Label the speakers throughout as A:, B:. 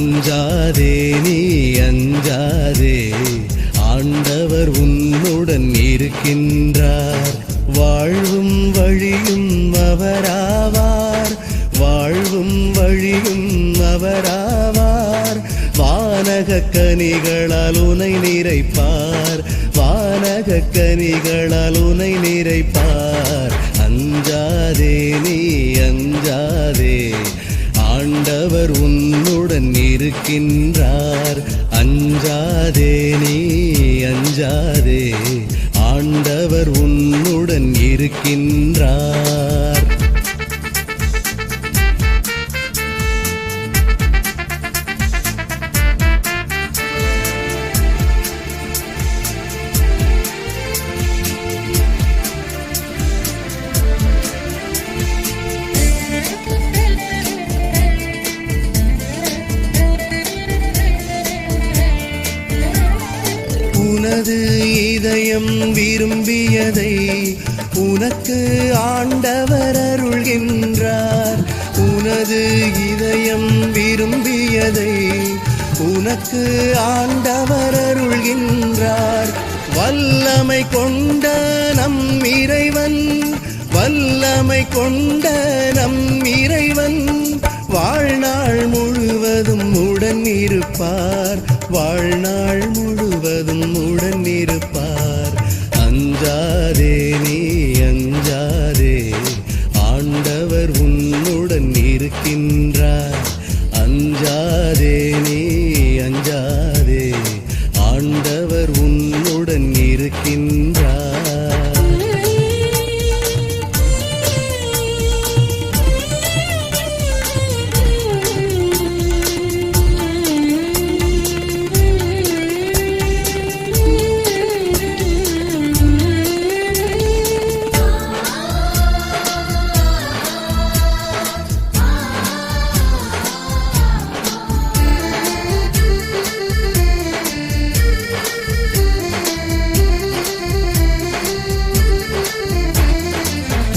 A: அஞ்சாதே நீ அஞ்சாதே, ஆண்டவர் உன்னுடன் இருக்கின்றார். வாழ்வும் வழியும் அவராவார், வாழ்வும் வழியும் அவராவார். வானகக் கனிகளால் உனை நிறைப்பார், வானகக் கனிகளால் உனை நிறைப்பார். அஞ்சாதே நீ அஞ்சாதே, ஆண்டவர் உன்னுடன் இருக்கின்றார். அஞ்சாதே நீ அஞ்சாதே, ஆண்டவர் உன்னுடன் இருக்கின்றார். உனது இதயம் விரும்பியதை உனக்கு ஆண்டவர் அருள்கின்றார். உனது இதயம் விரும்பியதை உனக்கு ஆண்டவர் அருள்கின்றார். வல்லமை கொண்ட நம் இறைவன், வல்லமை கொண்ட நம் இறைவன் வாழ்நாள் முழுவதும் உடன் இருப்பார், வாழ்நாள் முழுவதும் உடன் இருப்பார். அஞ்சாதே நீ அஞ்சாதே, ஆண்டவர் உன்னுடன் இருக்கின்றார். அஞ்சாதே நீ அஞ்சாதே, ஆண்டவர் உன்னுடன் இருக்கின்றார்.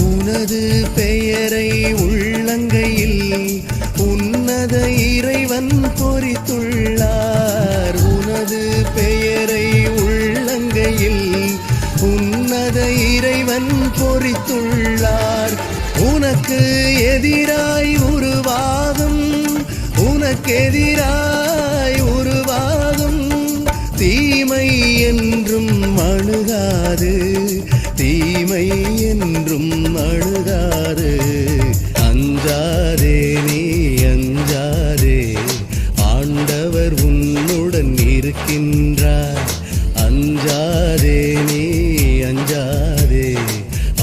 A: உனது பெயரை உள்ளங்கையில் உன்னத இறைவன் பொறித்துள்ளார். உனது பெயரை உள்ளங்கையில் உன்னத இறைவன் பொறித்துள்ளார். உனக்கு எதிராய் உருவாகும், உனக்கு எதிராய் உருவாகும் தீமை என்றும் அணுகாது, தீமை என்றும் அணுகாது. அஞ்சாதே நீ அஞ்சாதே, ஆண்டவர் உன்னுடன் இருக்கின்றார். அஞ்சாதே நீ அஞ்சாதே,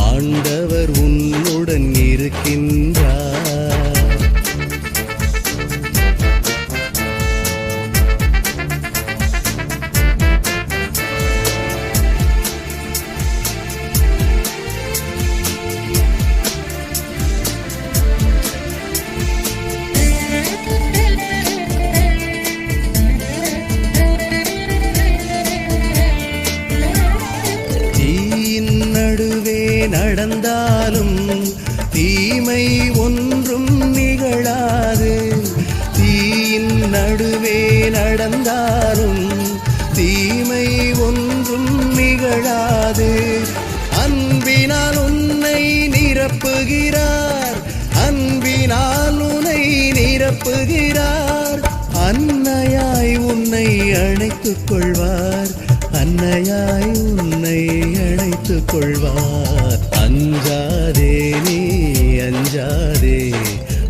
A: ஆண்டவர் உன்னுடன் இருக்கின்றார். நடுவே நடந்தாலும் தீமை ஒன்றும் நிகழாது, தீயின் நடுவே நடந்தாலும் தீமை ஒன்றும் நிகழாது. அன்பினால் உன்னை நிரப்புகிறார், அன்பினால் உன்னை நிரப்புகிறார். அன்னையாய் உன்னை அணைத்துக் கொள்வார், அன்னையாய் உன்னை அணைத்துக் கொள்வார். அஞ்சாதே நீ அஞ்சாதே,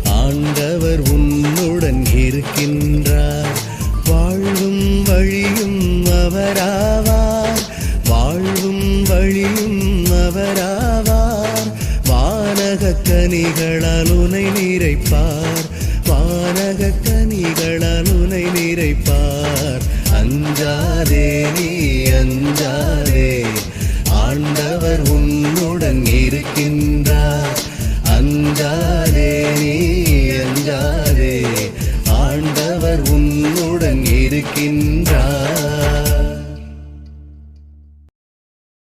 A: ஆண்டவர் உன்னுடன் இருக்கின்றார். வாழ்வும் வழியும் அவராவார், வாழ்வும் வழியும் அவராவார். வானகக் கனிகளால் உனை நிறைப்பார், வானகக் கனிகளால் உனை நிறைப்பார். அஞ்சாதே நீ அஞ்சாதே, ஆண்டவர் உன்னுடன் இருக்கின்றார். அஞ்சாதே நீ அஞ்சாதே, ஆண்டவர் உன்னுடன் இருக்கின்றார்.